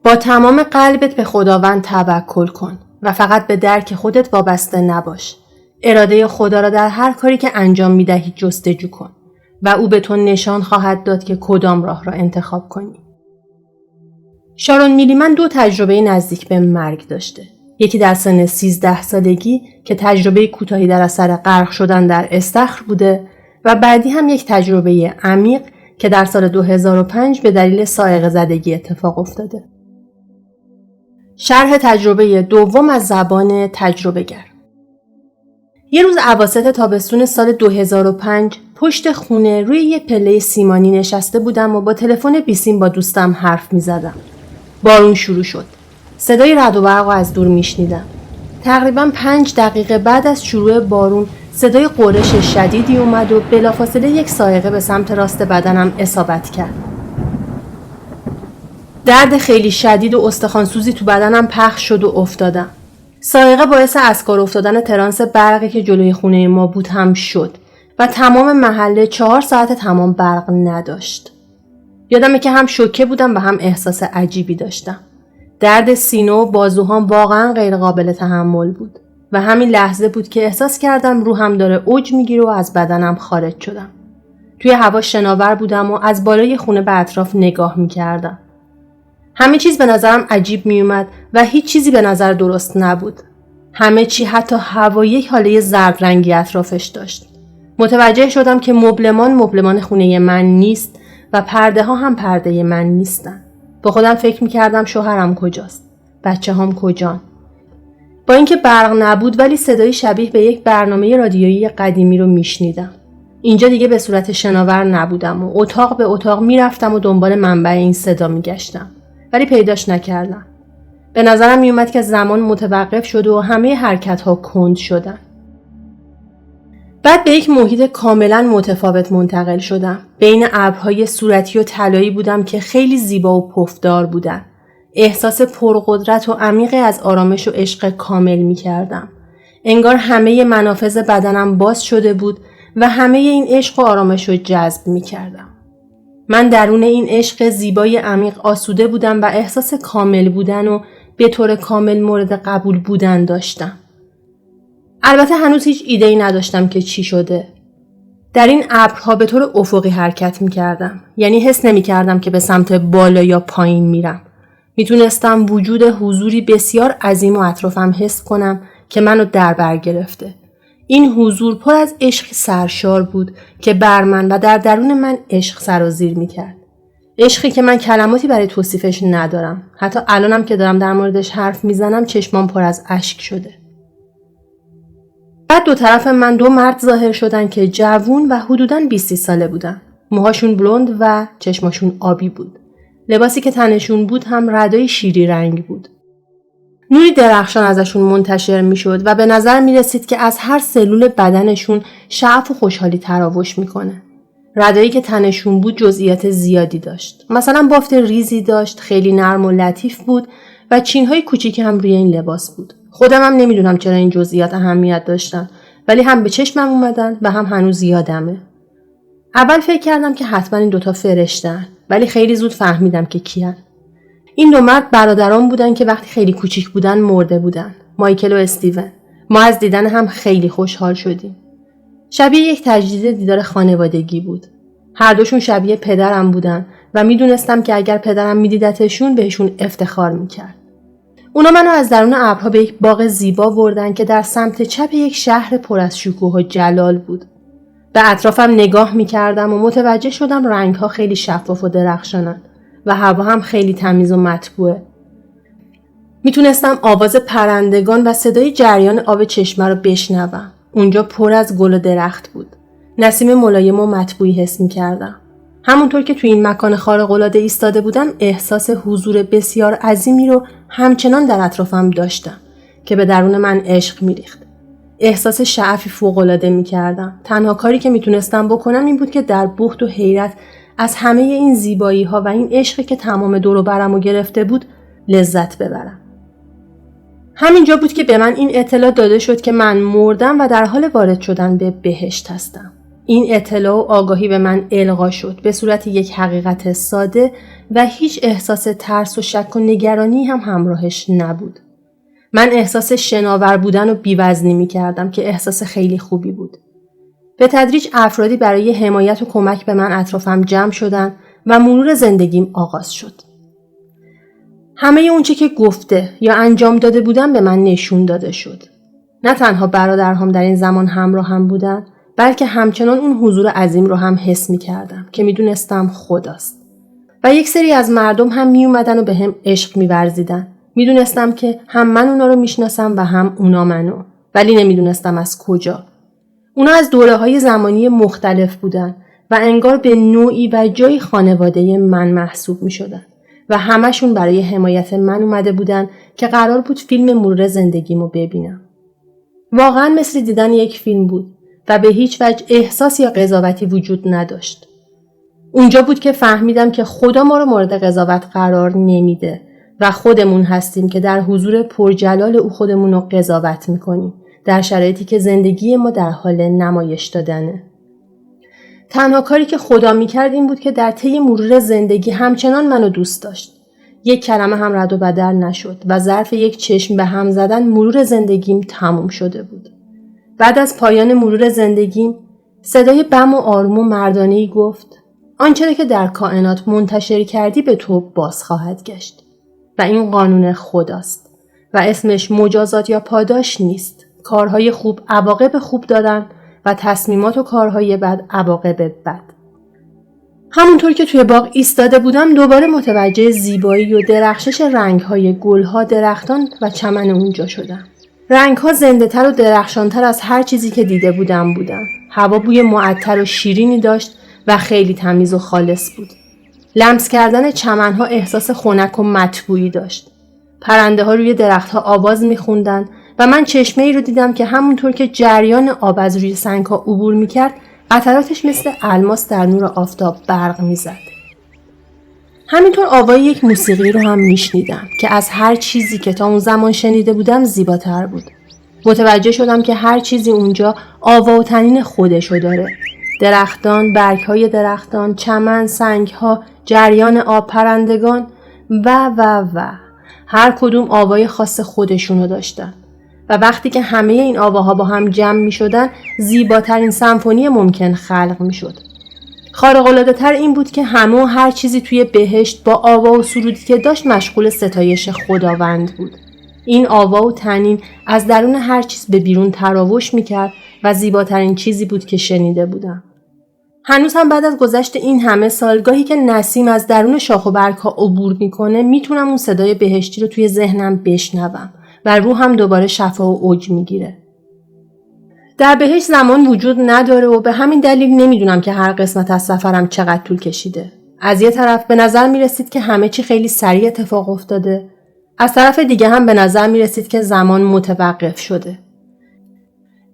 با تمام قلبت به خداوند توکل کن و فقط به درک خودت وابسته نباش. اراده خدا را در هر کاری که انجام می‌دهی جستجو کن و او به تو نشان خواهد داد که کدام راه را انتخاب کنی. شارون میلیمن 2 تجربه نزدیک به مرگ داشته. یکی در سن 13 سالگی که تجربه کوتاهی در اثر غرق شدن در استخر بوده و بعدی هم یک تجربه عمیق که در سال 2005 به دلیل صاعقه زدگی اتفاق افتاده. شرح تجربه دوم از زبان تجربه‌گر. یه روز اواسط تابستون سال 2005 پشت خونه روی یه پله سیمانی نشسته بودم و با تلفن بیسیم با دوستم حرف می‌زدم. بارون شروع شد. صدای رعد و برق رو از دور میشنیدم. تقریباً 5 دقیقه بعد از شروع بارون صدای غرش شدیدی اومد و بلافاصله یک صاعقه به سمت راست بدنم اصابت کرد. درد خیلی شدید و استخوان‌سوزی تو بدنم پخش شد و افتادم. صاعقه باعث از کار افتادن ترانس برقی که جلوی خونه ما بود هم شد و تمام محله 4 ساعت تمام برق نداشت. یادمه که هم شوکه بودم و هم احساس عجیبی داشتم. درد سینه و بازوهام واقعا غیر قابل تحمل بود و همین لحظه بود که احساس کردم روحم داره اوج میگیره و از بدنم خارج شدم. توی هوا شناور بودم و از بالای خونه به اطراف نگاه میکردم. همه چیز به نظرم عجیب میومد و هیچ چیزی به نظر درست نبود. همه چی حتی هوا یک حاله زرد رنگی اطرافش داشت. متوجه شدم که مبلمان خونه من نیست و پرده ها هم پرده من نیستن. با خودم فکر میکردم شوهرم کجاست؟ بچه هم کجان؟ با اینکه برق نبود ولی صدای شبیه به یک برنامه رادیویی قدیمی رو میشنیدم. اینجا دیگه به صورت شناور نبودم و اتاق به اتاق میرفتم و دنبال منبع این صدا میگشتم. ولی پیداش نکردم. به نظرم میومد که زمان متوقف شده و همه حرکت ها کند شدن. بعد به یک محیط کاملا متفاوت منتقل شدم. بین ابرهای صورتی و طلایی بودم که خیلی زیبا و پفدار بودن. احساس پرقدرت و عمیقی از آرامش و عشق کامل می کردم. انگار همه منافذ بدنم باز شده بود و همه این عشق و آرامش رو جذب می کردم. من درون این عشق زیبای عمیق آسوده بودم و احساس کامل بودن و به طور کامل مورد قبول بودن داشتم. البته هنوز هیچ ایده‌ای نداشتم که چی شده. در این ابرها به طور افقی حرکت می‌کردم. یعنی حس نمی‌کردم که به سمت بالا یا پایین میرم. میتونستم وجود حضوری بسیار عظیم و اطرافم حس کنم که منو در بر گرفته. این حضور پر از عشق سرشار بود که بر من و در درون من عشق سرازیر می‌کرد. عشقی که من کلماتی برای توصیفش ندارم. حتی الانم که دارم در موردش حرف میزنم چشمام پر از اشک شده. بعد 2 طرف من 2 مرد ظاهر شدن که جوون و حدوداً 20 ساله بودن. موهاشون بلوند و چشماشون آبی بود. لباسی که تنشون بود هم ردای شیری رنگ بود. نوری درخشان ازشون منتشر میشد و به نظر میرسید که از هر سلول بدنشون شعف و خوشحالی تراوش میکنه. ردایی که تنشون بود جزئیات زیادی داشت. مثلا بافت ریزی داشت، خیلی نرم و لطیف بود و چینهای کوچیکی هم روی این لباس بود. خودم هم نمیدونم چرا این جزئیات اهمیت داشتن، ولی هم به چشمم اومدن و هم هنوز یادمه. اول فکر کردم که حتما این 2 فرشته‌ان، ولی خیلی زود فهمیدم که کیان. این 2 مرد برادران بودن که وقتی خیلی کوچیک بودن مرده بودن. مایکل و استیون. ما از دیدن هم خیلی خوشحال شدیم. شبیه یک تجدید دیدار خانوادگی بود. هر دوشون شبیه پدرم بودن و میدونستم که اگر پدرم میدیدتشون بهشون افتخار میکرد. اونا منو از درون ابرها به یک باغ زیبا بردن که در سمت چپ یک شهر پر از شکوه و جلال بود. به اطرافم نگاه میکردم و متوجه شدم رنگها خیلی شفاف و درخشانن و هوا هم خیلی تمیز و مطبوعه. میتونستم آواز پرندگان و صدای جریان آب چشمه رو بشنوم. اونجا پر از گل و درخت بود. نسیم ملایم و مطبوعی حس می‌کردم. همونطور که توی این مکان خارق‌العاده ایستاده بودم احساس حضور بسیار عظیمی رو همچنان در اطرافم داشتم که به درون من عشق می‌ریخت. احساس شعفی فوق‌العاده می‌کردم. تنها کاری که میتونستم بکنم این بود که در بهت و حیرت از همه این زیبایی‌ها و این عشقی که تمام دور و برمو گرفته بود لذت ببرم. همینجا بود که به من این اطلاع داده شد که من مردم و در حال وارد شدن به بهشت هستم. این اطلاع و آگاهی به من القا شد به صورت یک حقیقت ساده و هیچ احساس ترس و شک و نگرانی هم همراهش نبود. من احساس شناور بودن و بی‌وزنی می‌کردم که احساس خیلی خوبی بود. به تدریج افرادی برای حمایت و کمک به من اطرافم جمع شدن و مرور زندگیم آغاز شد. همه اونچه که گفته یا انجام داده بودم به من نشون داده شد. نه تنها برادرهام در این زمان همراهم بودن، بلکه همچنان اون حضور عظیم رو هم حس می‌کردم که می‌دونستم خداست. و یک سری از مردم هم میومدن و به هم عشق می‌ورزیدن. می‌دونستم که هم من اونا رو می‌شناسم و هم اونا منو، ولی نمی‌دونستم از کجا. اونا از دوره‌های زمانی مختلف بودن و انگار به نوعی و جایی خانواده من محسوب می‌شدن و همشون برای حمایت من اومده بودن که قرار بود فیلم مرور زندگیمو ببینم. واقعا مثل دیدن یک فیلم بود و به هیچ وجه احساس یا قضاوتی وجود نداشت. اونجا بود که فهمیدم که خدا ما رو مورد قضاوت قرار نمیده و خودمون هستیم که در حضور پرجلال او خودمون رو قضاوت میکنیم در شرایطی که زندگی ما در حال نمایش دادنه. تنها کاری که خدا میکرد این بود که در طی مرور زندگی همچنان منو دوست داشت. یک کلمه هم رد و بدل نشد و ظرف یک چشم به هم زدن مرور زندگیم تموم شده بود. بعد از پایان مرور زندگیم صدای بم و آروم و مردانه‌ای گفت: آنچه را که در کائنات منتشر کردی به تو باز خواهد گشت و این قانون خداست و اسمش مجازات یا پاداش نیست. کارهای خوب عواقب خوب دارن و تصمیمات و کارهای بد عواقب بد. همونطور که توی باغ ایستاده بودم دوباره متوجه زیبایی و درخشش رنگ‌های گل‌ها، درختان و چمن اونجا شدم. رنگ‌ها زنده‌تر و درخشان‌تر از هر چیزی که دیده بودم. هوا بوی معطر و شیرینی داشت و خیلی تمیز و خالص بود. لمس کردن چمن‌ها احساس خنک و مطبوعی داشت. پرنده‌ها روی درخت‌ها آواز می‌خوندن و من چشمه‌ای رو دیدم که همونطور که جریان آب از روی سنگ‌ها عبور می‌کرد، قطراتش مثل الماس در نور آفتاب برق می‌زد. همینطور آوای یک موسیقی رو هم میشنیدم که از هر چیزی که تا اون زمان شنیده بودم زیباتر بود. متوجه شدم که هر چیزی اونجا آوا و طنین خودشو داره. درختان، برگ‌های درختان، چمن، سنگ‌ها، جریان آب، پرندگان و هر کدوم آوای خاص خودشونو داشتن. و وقتی که همه این آواها با هم جمع می‌شدن، زیباترین سمفونی ممکن خلق می‌شد. خارق‌العاده‌تر این بود که همه و هر چیزی توی بهشت با آوا و سرودی که داشت مشغول ستایش خداوند بود. این آوا و طنین از درون هر چیز به بیرون تراوش می‌کرد و زیباترین چیزی بود که شنیده بودم. هنوز هم بعد از گذشت این همه سال گاهی که نسیم از درون شاخ و برگ‌ها عبور می‌کنه میتونم اون صدای بهشتی رو توی ذهنم بشنوم و روحم دوباره شفا و اوج می‌گیره. در بهشت زمان وجود نداره و به همین دلیل نمیدونم که هر قسمت از سفرم چقدر طول کشیده. از یه طرف به نظر میرسید که همه چی خیلی سریع اتفاق افتاده. از طرف دیگه هم به نظر میرسید که زمان متوقف شده.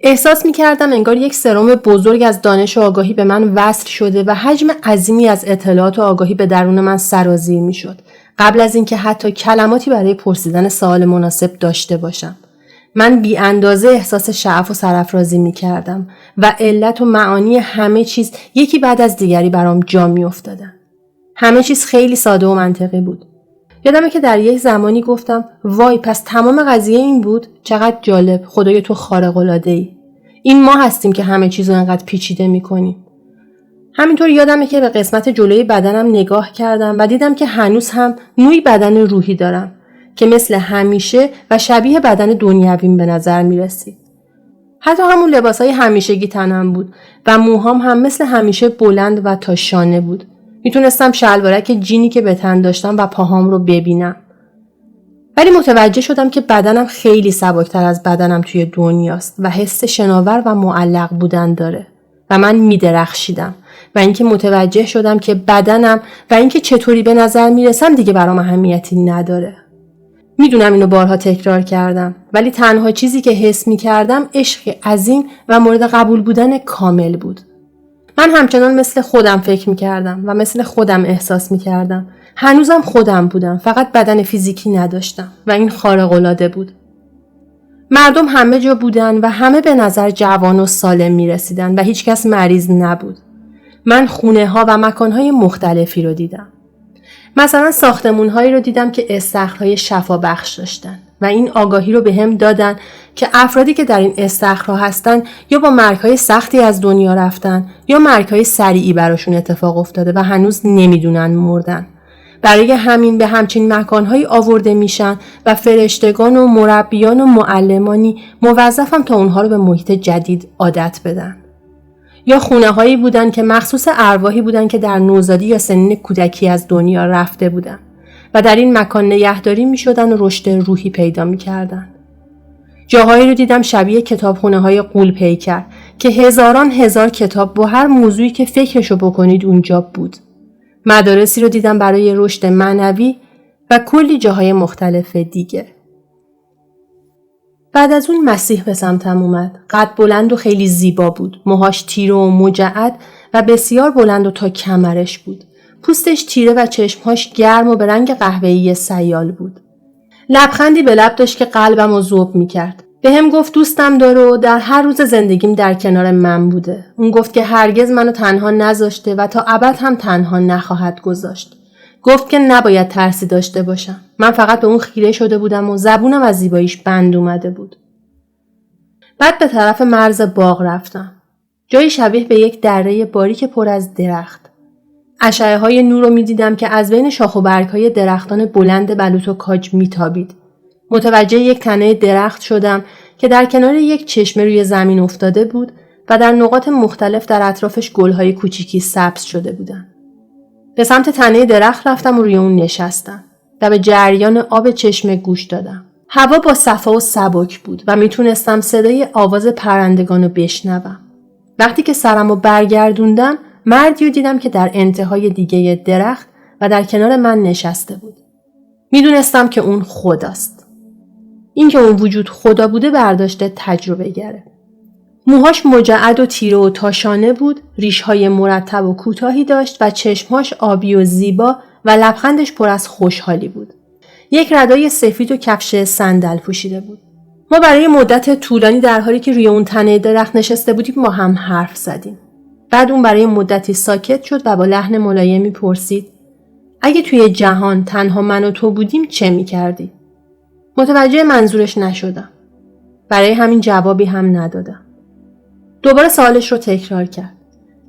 احساس میکردم انگار یک سرم بزرگ از دانش و آگاهی به من وصل شده و حجم عظیمی از اطلاعات و آگاهی به درون من سرازیر میشد قبل از اینکه حتی کلماتی برای پرسیدن سوال مناسب داشته باشم. من بی اندازه احساس شعف و سرافرازی می کردم و علت و معانی همه چیز یکی بعد از دیگری برام جا می افتادن. همه چیز خیلی ساده و منطقی بود. یادمه که در یک زمانی گفتم وای پس تمام قضیه این بود؟ چقدر جالب، خدای تو خارق‌العاده‌ای. این ما هستیم که همه چیز رو انقدر پیچیده می کنیم. همینطور یادمه که به قسمت جلوی بدنم نگاه کردم و دیدم که هنوز هم نوعی بدن روحی دارم که مثل همیشه و شبیه بدن دنیویم به نظر می رسید. حتی همون لباسای همیشگی تنم بود و موهام هم مثل همیشه بلند و تا شانه بود. میتونستم شلوارک جینی که به تن داشتم و پاهام رو ببینم. ولی متوجه شدم که بدنم خیلی سبکتر از بدنم توی دنیاست و حس شناور و معلق بودن داره. و من میدرخشیدم و اینکه متوجه شدم که بدنم و اینکه چطوری به نظر میرسم دیگه برام اهمیتی نداره. میدونم اینو بارها تکرار کردم ولی تنها چیزی که حس میکردم عشق عظیم و مورد قبول بودن کامل بود. من همچنان مثل خودم فکر میکردم و مثل خودم احساس میکردم. هنوزم خودم بودم، فقط بدن فیزیکی نداشتم و این خارق‌العاده بود. مردم همه جا بودن و همه به نظر جوان و سالم می رسیدن و هیچ کس مریض نبود. من خونه ها و مکان های مختلفی رو دیدم. مثلا ساختمون هایی رو دیدم که استخرهای شفا بخش داشتن و این آگاهی رو به هم دادن که افرادی که در این استخرها هستن یا با مرگ‌های سختی از دنیا رفتن یا مرگ‌های سریعی براشون اتفاق افتاده و هنوز نمیدونن مردن. برای همین به همچین مکانهایی آورده میشن و فرشتگان و مربیان و معلمانی موظفم تا اونها رو به محیط جدید عادت بدن. یا خونه هایی بودن که مخصوص ارواحی بودن که در نوزادی یا سنین کودکی از دنیا رفته بودن و در این مکان نگهداری می شدن و رشد روحی پیدا می کردن. جاهایی رو دیدم شبیه کتابخونه های غول پیکر که هزاران هزار کتاب با هر موضوعی که فکرشو بکنید اونجا بود. مدارسی رو دیدم برای رشد معنوی و کلی جاهای مختلف دیگه. بعد از اون مسیح به سمتم اومد. قد بلند و خیلی زیبا بود. موهاش تیره و مجعد و بسیار بلند و تا کمرش بود. پوستش تیره و چشمهاش گرم و به رنگ قهوه‌ای سیال بود. لبخندی به لب داشت که قلبم رو ذوب می‌کرد. به هم گفت دوستم داره و در هر روز زندگیم در کنار من بوده. اون گفت که هرگز منو تنها نذاشته و تا ابد هم تنها نخواهد گذاشت. گفت که نباید ترسی داشته باشم. من فقط به اون خیره شده بودم و زبونم از زیباییش بند اومده بود. بعد به طرف مرز باغ رفتم. جایی شبیه به یک دره باریک پر از درخت. اشعه‌های نور رو می‌دیدم که از بین شاخ و برگ‌های درختان بلند بلوط و کاج میتابید. متوجه یک تنه درخت شدم که در کنار یک چشمه روی زمین افتاده بود و در نقاط مختلف در اطرافش گل‌های کوچیکی سبز شده بودند. به سمت تنه درخت رفتم و روی اون نشستم و به جریان آب چشمه گوش دادم. هوا با صفا و سبک بود و میتونستم صدای آواز پرندگان رو بشنوم. وقتی که سرم رو برگردوندم مردی رو دیدم که در انتهای دیگه درخت و در کنار من نشسته بود. میدونستم که اون خداست. این که اون وجود خدا بوده برداشته تجربه گره. موهاش مجعد و تیره و تاشانه بود، ریش‌های مرتب و کوتاهی داشت و چشمهاش آبی و زیبا و لبخندش پر از خوشحالی بود. یک ردای سفید و کفش صندل پوشیده بود. ما برای مدت طولانی در حالی که روی اون تنه درخت نشسته بودیم با هم حرف زدیم. بعد اون برای مدتی ساکت شد و با لحن ملایمی پرسید: اگه توی جهان تنها من و تو بودیم چه می‌کردی؟ متوجه منظورش نشدم. برای همین جوابی هم ندادم. دوباره سوالش رو تکرار کرد.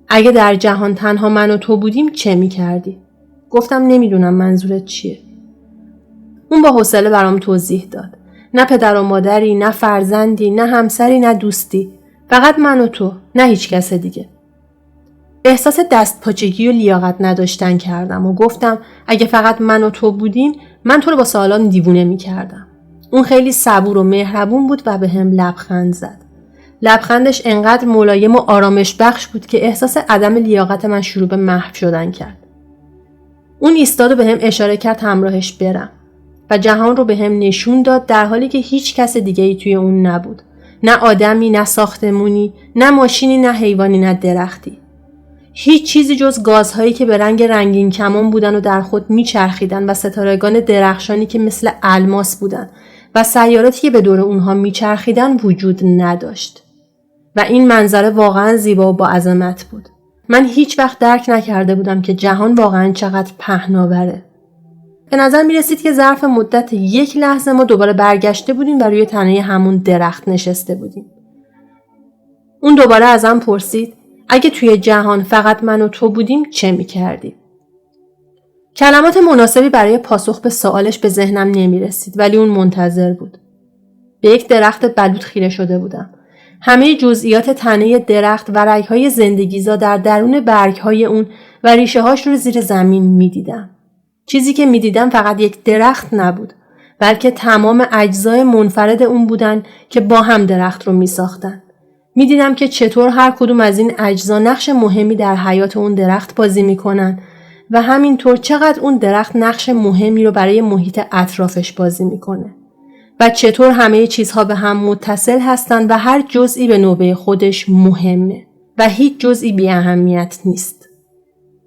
اگه در جهان تنها من و تو بودیم چه می‌کردی؟ گفتم نمیدونم منظورت چیه. اون با حوصله برام توضیح داد. نه پدر و مادری، نه فرزندی، نه همسری، نه دوستی. فقط من و تو، نه هیچ کس دیگه. احساس دستپاچگی و لیاقت نداشتن کردم و گفتم اگه فقط من و تو بودیم من تو رو با سوالان دیوونه می‌کردم. اون خیلی صبور و مهربون بود و به هم لبخند زد. لبخندش انقدر ملایم و آرامش بخش بود که احساس عدم لیاقت من شروع به محو شدن کرد. اون ایستاد و به هم اشاره کرد همراهش برم و جهان رو به هم نشون داد در حالی که هیچ کس دیگه‌ای توی اون نبود. نه آدمی، نه ساختمونی، نه ماشینی، نه حیوانی، نه درختی. هیچ چیزی جز گازهایی که به رنگ رنگین کمان بودن و در خود میچرخیدن و ستارگان درخشانی که مثل الماس بودن و سیاراتی که به دور اونها میچرخیدن وجود نداشت. و این منظره واقعا زیبا و با عظمت بود. من هیچ وقت درک نکرده بودم که جهان واقعا چقدر پهناوره. به نظر می رسید که ظرف مدت یک لحظه ما دوباره برگشته بودیم و روی تنه همون درخت نشسته بودیم. اون دوباره ازم پرسید اگه توی جهان فقط من و تو بودیم چه می کردی؟ کلمات مناسبی برای پاسخ به سوالش به ذهنم نمی رسید ولی اون منتظر بود. به یک درخت بلوط خیره شده بودم. همه جزئیات تنه درخت و رگ‌های زندگیزا در درون برگ‌های اون و ریشه‌هاش رو زیر زمین می‌دیدم. چیزی که می‌دیدم فقط یک درخت نبود، بلکه تمام اجزای منفرد اون بودن که با هم درخت رو می‌ساختن. می‌دیدم که چطور هر کدوم از این اجزا نقش مهمی در حیات اون درخت بازی می‌کنن و همینطور چقدر اون درخت نقش مهمی رو برای محیط اطرافش بازی می‌کنه. و چطور همه چیزها به هم متصل هستند و هر جزئی به نوبه خودش مهمه و هیچ جزئی بی اهمیت نیست.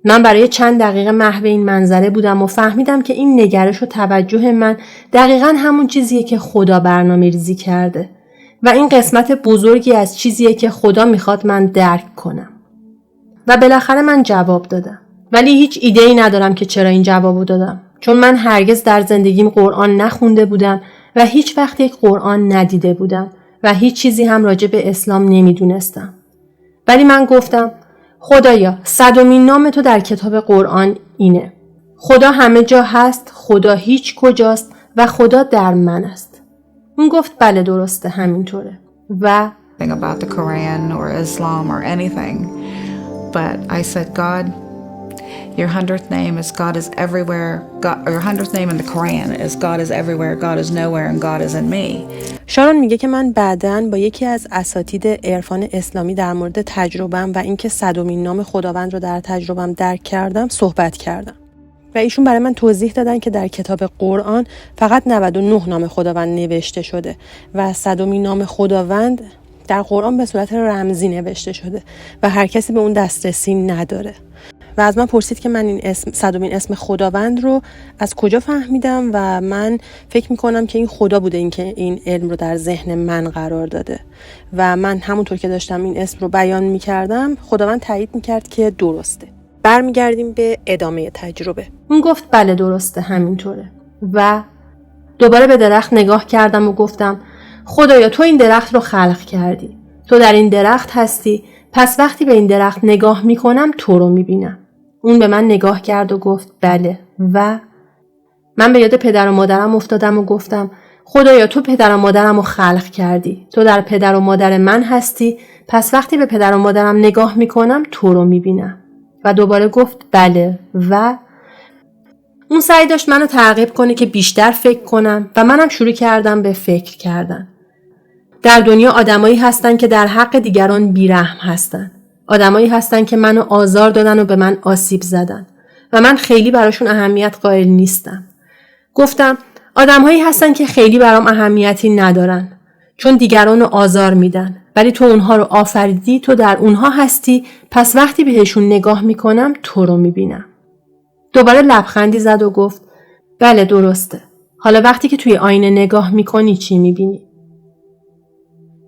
من برای چند دقیقه محو این منظره بودم و فهمیدم که این نگرش و توجه من دقیقاً همون چیزیه که خدا برنامه‌ریزی کرده و این قسمت بزرگی از چیزیه که خدا میخواد من درک کنم. و بالاخره من جواب دادم. ولی هیچ ایده‌ای ندارم که چرا این جوابو دادم. چون من هرگز در زندگیم قرآن نخونده بودم و هیچ وقت یک قرآن ندیده بودم و هیچ چیزی هم راجع به اسلام نمیدونستم. ولی من گفتم خدایا 100مین نام تو در کتاب قرآن اینه. خدا همه جا هست، خدا هیچ کجاست و خدا در من است. اون گفت بله درسته همینطوره. و about the Quran or Islam or anything. But I said, God, your 100th name is God is everywhere. God, your 100th name in the Quran is God is everywhere, God is nowhere, and God is in me. شارون میگه که من بعداً با یکی از اساتید عرفان اسلامی در مورد تجربم و اینکه 100مین نام خداوند رو در تجربم درک کردم صحبت کردم. و ایشون برای من توضیح دادن که در کتاب قرآن فقط 99 نام خداوند نوشته شده و 100مین نام خداوند در قرآن به صورت رمزی نوشته شده و هر کسی به اون دسترسی نداره. و از من پرسید که من این اسم 100مین اسم خداوند رو از کجا فهمیدم و من فکر میکنم که این خدا بوده این که این علم رو در ذهن من قرار داده و من همونطور که داشتم این اسم رو بیان میکردم خداوند تایید میکرد که درسته. برمیگردیم به ادامه تجربه. اون گفت بله درسته همینطوره. و دوباره به درخت نگاه کردم و گفتم خدایا تو این درخت رو خلق کردی. تو در این درخت هستی، پس وقتی به این درخت نگاه میکنم تو رو میبینم. اون به من نگاه کرد و گفت بله. و من به یاد پدر و مادرم افتادم و گفتم خدایا تو پدر و مادرم رو خلق کردی. تو در پدر و مادر من هستی، پس وقتی به پدر و مادرم نگاه میکنم تو رو میبینم. و دوباره گفت بله. و اون سعی داشت منو ترغیب کنه که بیشتر فکر کنم و منم شروع کردم به فکر کردن. در دنیا آدمایی هستن که در حق دیگران بیرحم هستن. آدمایی هستن که منو آزار دادن و به من آسیب زدن و من خیلی براشون اهمیت قائل نیستم. گفتم آدمایی هستن که خیلی برام اهمیتی ندارن چون دیگران رو آزار میدن، ولی تو اونها رو آفریدی، تو در اونها هستی، پس وقتی بهشون نگاه میکنم تو رو میبینم. دوباره لبخندی زد و گفت بله درسته. حالا وقتی که توی آینه نگاه میکنی چی میبینی؟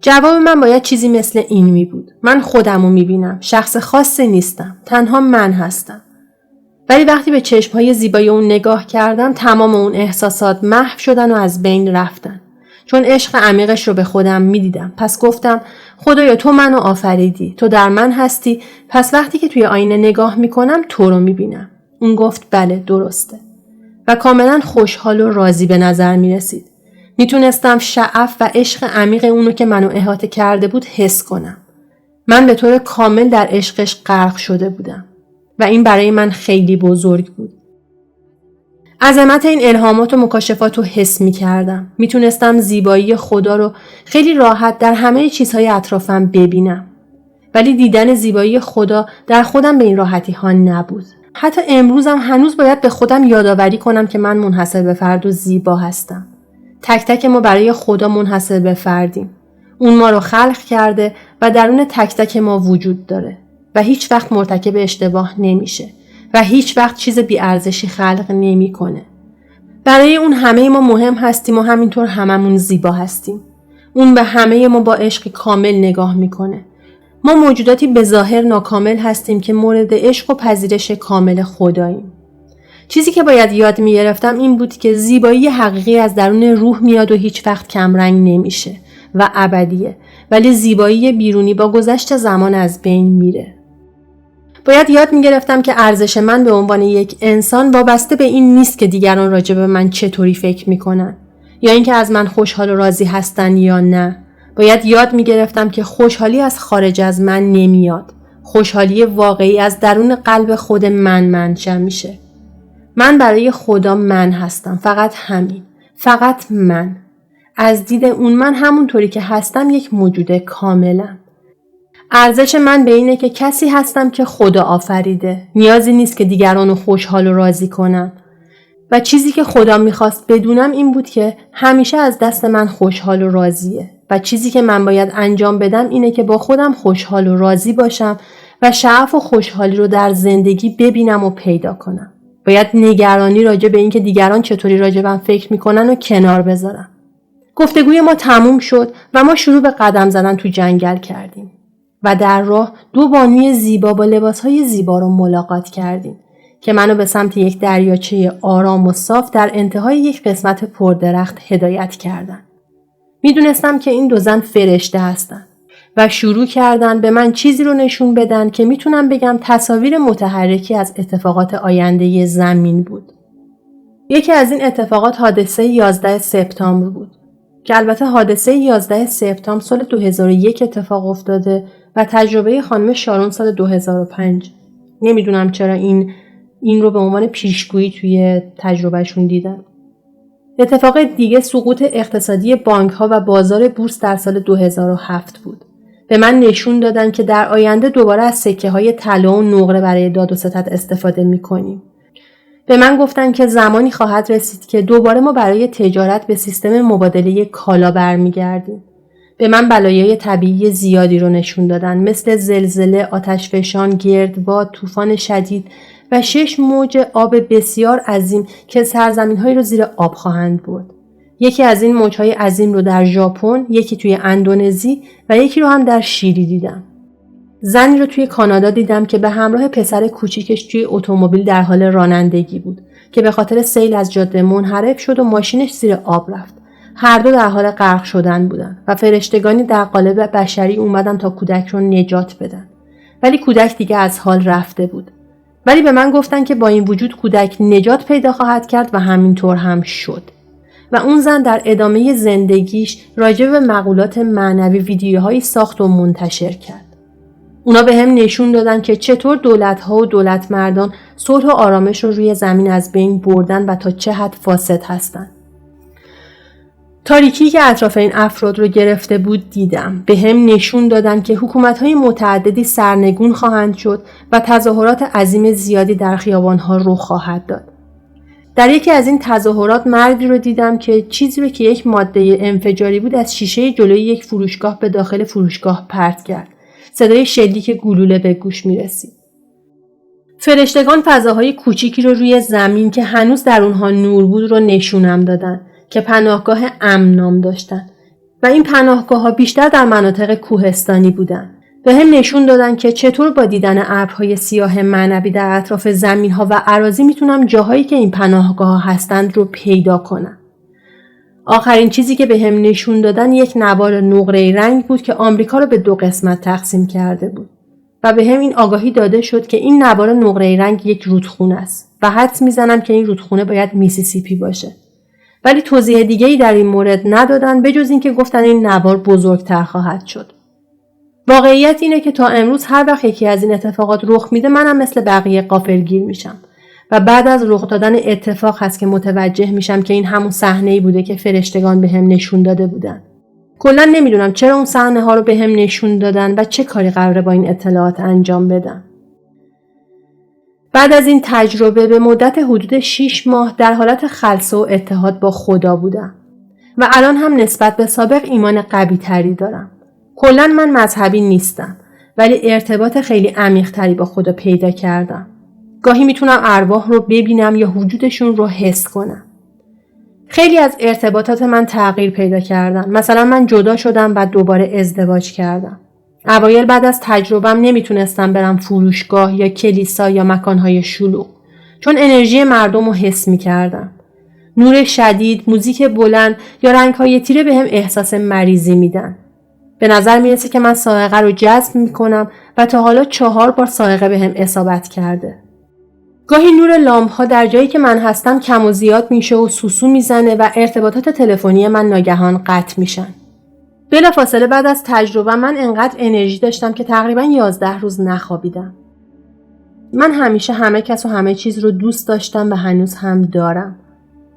جواب من باید چیزی مثل این می بود. من خودم رو می بینم. شخص خاصی نیستم. تنها من هستم. ولی وقتی به چشمهای زیبای اون نگاه کردم تمام اون احساسات محو شدن و از بین رفتن. چون عشق عمیقش رو به خودم می دیدم. پس گفتم خدایا تو منو آفریدی. تو در من هستی. پس وقتی که توی آینه نگاه می کنم تو رو می بینم. اون گفت بله درسته. و کاملا خوشحال و راضی به نظر می رسید. میتونستم شعف و عشق عمیق اونو که منو احاطه کرده بود حس کنم. من به طور کامل در عشقش غرق شده بودم و این برای من خیلی بزرگ بود. عظمت این الهامات و مکاشفات رو حس میکردم. میتونستم زیبایی خدا رو خیلی راحت در همه چیزهای اطرافم ببینم. ولی دیدن زیبایی خدا در خودم به این راحتی ها نبود. حتی امروزم هنوز باید به خودم یادآوری کنم که من منحصر به فرد و زیبا هستم. تک تک ما برای خدا منحصر به فردیم. اون ما رو خلق کرده و درون تک تک ما وجود داره و هیچ وقت مرتکب اشتباه نمیشه و هیچ وقت چیز بی‌ارزشی خلق نمیکنه. برای اون همه ما مهم هستیم و همینطور هممون زیبا هستیم. اون به همه ما با عشق کامل نگاه میکنه. ما موجوداتی به ظاهر ناکامل هستیم که مورد عشق و پذیرش کامل خداییم. چیزی که باید یاد می‌گرفتم این بود که زیبایی حقیقی از درون روح میاد و هیچ وقت کمرنگ نمیشه و ابدیه، ولی زیبایی بیرونی با گذشت زمان از بین میره. باید یاد می‌گرفتم که ارزش من به عنوان یک انسان وابسته به این نیست که دیگران راجع به من چطوری فکر میکنن یا اینکه از من خوشحال و راضی هستن یا نه. باید یاد می‌گرفتم که خوشحالی از خارج از من نمیاد. خوشحالی واقعی از درون قلب خود من منشأ میشه. من برای خدا من هستم. فقط همین. فقط من. از دید اون من همونطوری که هستم یک موجود کاملم. ارزش من به اینه که کسی هستم که خدا آفریده. نیازی نیست که دیگران رو خوشحال و راضی کنم. و چیزی که خدا میخواست بدونم این بود که همیشه از دست من خوشحال و راضیه. و چیزی که من باید انجام بدم اینه که با خودم خوشحال و راضی باشم و شعف و خوشحالی رو در زندگی ببینم و پیدا کنم. باید نگرانی راجع به این که دیگران چطوری راجع به من فکر میکنن و کنار بذارم. گفتگوی ما تموم شد و ما شروع به قدم زدن تو جنگل کردیم و در راه 2 بانوی زیبا با لباسهای زیبا رو ملاقات کردیم که منو به سمت یک دریاچه آرام و صاف در انتهای یک قسمت پردرخت هدایت کردند. میدونستم که این 2 زن فرشته هستن و شروع کردن به من چیزی رو نشون بدن که میتونم بگم تصاویر متحرکی از اتفاقات آینده زمین بود. یکی از این اتفاقات حادثه 11 سپتامبر بود که البته حادثه 11 سپتامبر سال 2001 اتفاق افتاده و تجربه خانم شارون سال 2005. نمیدونم چرا این رو به عنوان پیشگویی توی تجربهشون دیدن. اتفاق دیگه سقوط اقتصادی بانک‌ها و بازار بورس در سال 2007 بود. به من نشون دادن که در آینده دوباره از سکه‌های طلا و نقره برای داد و ستد استفاده می‌کنیم. به من گفتن که زمانی خواهد رسید که دوباره ما برای تجارت به سیستم مبادله کالا برمیگردیم. به من بلایای طبیعی زیادی رو نشون دادن، مثل زلزله، آتشفشان، گردباد، طوفان شدید و 6 موج آب بسیار عظیم که سرزمین‌هایی رو زیر آب خواهند برد. یکی از این موج‌های عظیم رو در ژاپن، یکی توی اندونزی و یکی رو هم در شیلی دیدم. زنی رو توی کانادا دیدم که به همراه پسر کوچیکش توی اتومبیل در حال رانندگی بود که به خاطر سیل از جاده منحرف شد و ماشینش زیر آب رفت. هر دو در حال غرق شدن بودن و فرشتگانی در قالب بشری اومدن تا کودک رو نجات بدن. ولی کودک دیگه از حال رفته بود. ولی به من گفتن که با این وجود کودک نجات پیدا خواهد کرد و همینطور هم شد. و اون زن در ادامه زندگیش راجع به مقولات معنوی ویدیوهایی ساخت و منتشر کرد. اونا به هم نشون دادن که چطور دولت‌ها و دولتمردان صلح و آرامش رو روی زمین از بین بردن و تا چه حد فاسد هستن. تاریکی که اطراف این افراد رو گرفته بود دیدم. به هم نشون دادن که حکومت‌های متعددی سرنگون خواهند شد و تظاهرات عظیم زیادی در خیابان‌ها رخ خواهد داد. در یکی از این تظاهرات مردی رو دیدم که چیزی رو که یک ماده انفجاری بود از شیشه جلوی یک فروشگاه به داخل فروشگاه پرت کرد. صدای شلیک گلوله به گوش می رسید. فرشتگان فضاهای کوچیکی رو روی زمین که هنوز در اونها نور بود رو نشونم دادن که پناهگاه امن نام داشتن و این پناهگاه ها بیشتر در مناطق کوهستانی بودن. به هم نشون دادن که چطور با دیدن ابرهای سیاه معنوی در اطراف زمین ها و اراضی میتونم جاهایی که این پناهگاه ها هستند رو پیدا کنم. آخرین چیزی که به هم نشون دادن یک نوار نقره‌ای رنگ بود که آمریکا رو به 2 قسمت تقسیم کرده بود و به هم این آگاهی داده شد که این نوار نقره‌ای رنگ یک رودخونه است و حدس میزنم که این رودخونه باید میسیسیپی باشه. ولی توضیح دیگه‌ای در این مورد ندادن به جز اینکه گفتن این نوار بزرگتر خواهد شد. واقعیت اینه که تا امروز هر وقت یکی از این اتفاقات رخ میده منم مثل بقیه غافلگیر میشم و بعد از رخ دادن اتفاق هست که متوجه میشم که این همون صحنه‌ای بوده که فرشتگان بهم نشون داده بودن. کلا نمیدونم چرا اون صحنه ها رو بهم نشون دادن و چه کاری قراره با این اطلاعات انجام بدن. بعد از این تجربه به مدت حدود 6 ماه در حالت خلسه و اتحاد با خدا بودم و الان هم نسبت به سابق ایمان قوی تری دارم. کلا من مذهبی نیستم ولی ارتباط خیلی عمیق تری با خدا پیدا کردم. گاهی میتونم ارواح رو ببینم یا وجودشون رو حس کنم. خیلی از ارتباطات من تغییر پیدا کردن. مثلا من جدا شدم و دوباره ازدواج کردم. اوایل بعد از تجربه‌ام نمیتونستم برم فروشگاه یا کلیسا یا مکانهای شلوغ چون انرژی مردم رو حس میکردم. نور شدید، موزیک بلند یا رنگ‌های تیره بهم احساس مریضی میدن. به نظر میرسه که من صاعقه رو جذب میکنم و تا حالا 4 بار صاعقه بهم اصابت کرده. گاهی نور لامپ‌ها در جایی که من هستم کم و زیاد میشه و سوسو میزنه و ارتباطات تلفنی من ناگهان قطع میشن. بلافاصله بعد از تجربه من انقدر انرژی داشتم که تقریبا 11 روز نخوابیدم. من همیشه همه کس و همه چیز رو دوست داشتم و هنوز هم دارم.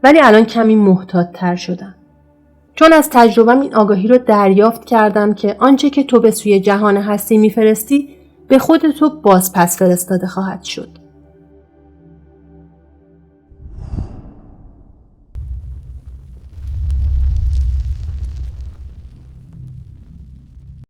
ولی الان کمی محتاط‌تر شدم. چون از تجربه‌ام این آگاهی رو دریافت کردم که آنچه که تو به سوی جهان هستی میفرستی به خود تو باز پس فرستاده خواهد شد.